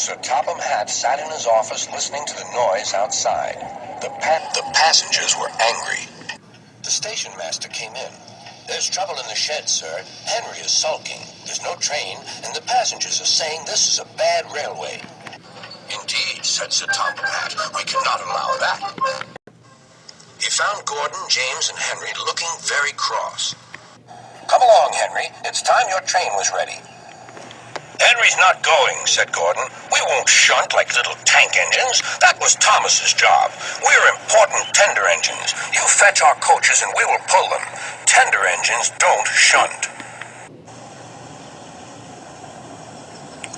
Sir Topham Hatt sat in his office listening to the noise outside. The passengers were angry. The station master came in. "There's trouble in the shed, sir. Henry is sulking. There's no train, and the passengers are saying this is a bad railway." "Indeed," said Sir Topham Hatt. "We cannot allow that." He found Gordon, James, and Henry looking very cross. "Come along, Henry. It's time your train was ready." "Henry's not going," said Gordon. "We won't shunt like little tank engines. That was Thomas's job. We're important tender engines. You fetch our coaches and we will pull them. Tender engines don't shunt."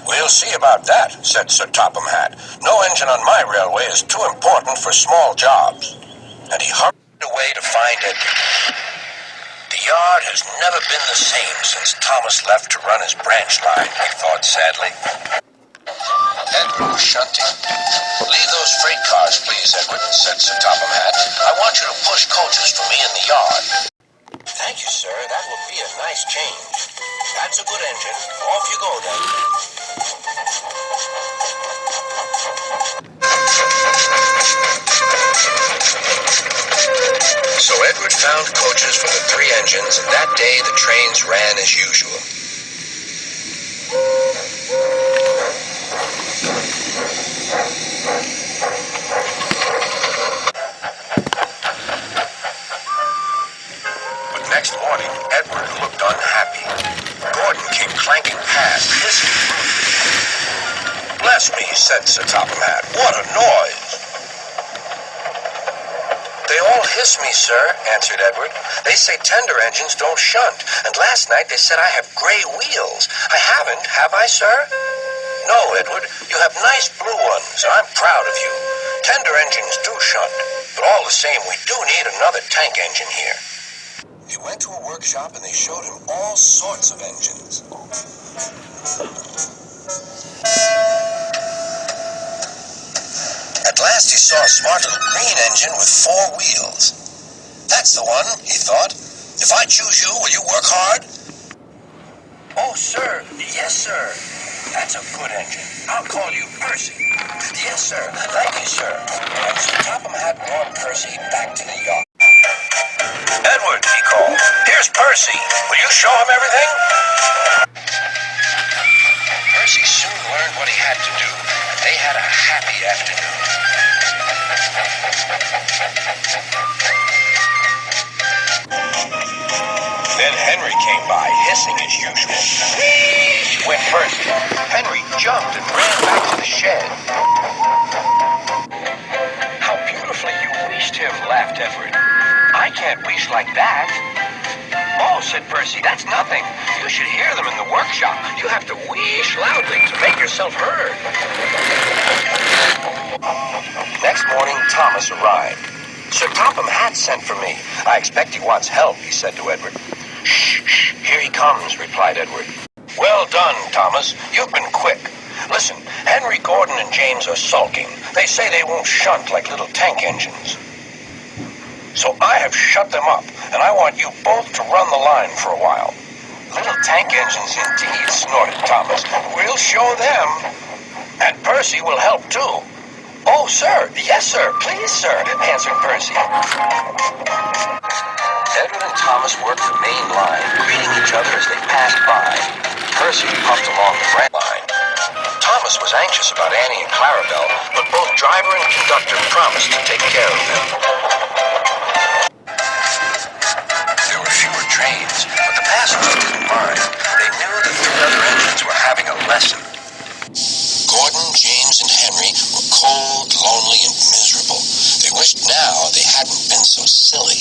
"We'll see about that," said Sir Topham Hatt. "No engine on my railway is too important for small jobs." And he hurried away to find Edward. The yard has never been the same since Thomas left to run his branch line, he thought sadly. Edward was shunting. "Leave those freight cars, please, Edward," said Sir Topham Hatt. "I want you to push coaches for me in the yard." "Thank you, sir. That will be a nice change." "That's a good engine. Off you go, then." So Edward found coaches for the three engines, and that day the trains ran as usual. But next morning, Edward looked unhappy. Gordon came clanking past, hissing. "Bless me," said Sir Topham Hatt. "What a noise!" "They all hiss me, sir," answered Edward. "They say tender engines don't shunt, and last night they said I have gray wheels. I haven't, have I, sir?" "No, Edward, you have nice blue ones, and I'm proud of you. Tender engines do shunt, but all the same, we do need another tank engine here." He went to a workshop and they showed him all sorts of engines. At last he saw a smart little green engine with 4 wheels. "That's the one," he thought. "If I choose you, will you work hard?" "Oh, sir. Yes, sir. That's a good engine. I'll call you Percy." "Yes, sir. Thank you, sir." And Sir Topham Hatt brought Percy back to the yard. "Edward," he called, "here's Percy. Will you show him everything?" Percy soon learned what he had to do, and they had a happy afternoon. Then Henry came by, hissing as usual. "Whee!" went Percy. Henry jumped and ran back to the shed. "How beautifully you wheeshed him," laughed Edward. "I can't wheesh like that." "Oh," said Percy, "that's nothing. You should hear them in the workshop. You have to wheesh loudly to make yourself heard." Next morning, Thomas arrived. "Sir Topham Hatt sent for me. I expect he wants help," he said to Edward. "Shh, shh, here he comes," replied Edward. "Well done, Thomas. You've been quick. Listen, Henry, Gordon, and James are sulking. They say they won't shunt like little tank engines. So I have shut them up, and I want you both to run the line for a while." "Little tank engines indeed," snorted Thomas. "We'll show them. And Percy will help too." "Oh, sir. Yes, sir. Please, sir," answered Percy. Edward and Thomas worked the main line, greeting each other as they passed by. Percy puffed along the front line. Thomas was anxious about Annie and Clarabelle, but both driver and conductor promised to take care of them. There were fewer trains, but the passengers didn't mind. They knew the 3 other engines were having a lesson. Gordon, James, and Henry were cold, lonely, and miserable. They wished now they hadn't been so silly.